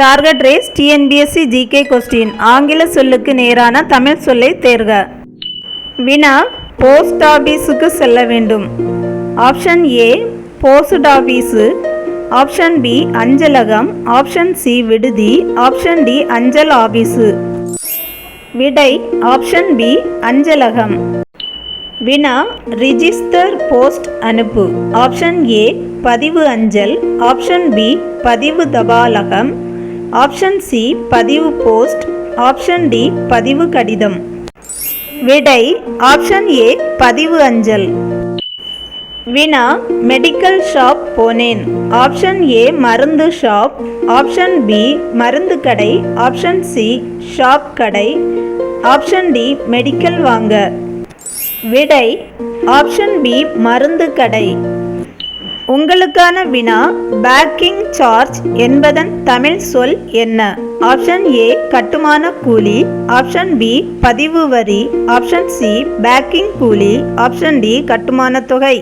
Target race TNPSC GK question. ஆங்கில சொல்லுக்கு நேரான தமிழ் சொல்லை தேர்க. வினா: போஸ்ட் ஆபீஸுக்கு செல்ல வேண்டும். Option A post office, option B அஞ்சலகம், ஆப்ஷன் சி விடுதி, ஆப்ஷன் டி அஞ்சல் ஆபீஸு. விடை: ஆப்ஷன் பி அஞ்சலகம். வினா: ரிஜிஸ்டர் போஸ்ட் அனுப்பு. ஆப்ஷன் ஏ பதிவு அஞ்சல், ஆப்ஷன் பி பதிவு தபாலகம், ஆப்ஷன் சி பதிவு போஸ்ட், ஆப்ஷன் டி பதிவு கடிதம். விடை: ஆப்ஷன் ஏ பதிவு அஞ்சல். வினா: மெடிக்கல் ஷாப் போனேன். ஆப்ஷன் ஏ மருந்து ஷாப், ஆப்ஷன் பி மருந்து கடை, ஆப்ஷன் சி ஷாப் கடை, ஆப்ஷன் டி மெடிக்கல் வாங்க. விடை: ஆப்ஷன் பி மருந்து கடை. உங்களுக்கான வினா: பேக்கிங் சார்ஜ் என்பதன் தமிழ் சொல் என்ன? ஆப்ஷன் ஏ கட்டுமான கூலி, ஆப்ஷன் பி பதிவு வரி, ஆப்ஷன் சி பேக்கிங் கூலி, ஆப்ஷன் டி கட்டுமான தொகை.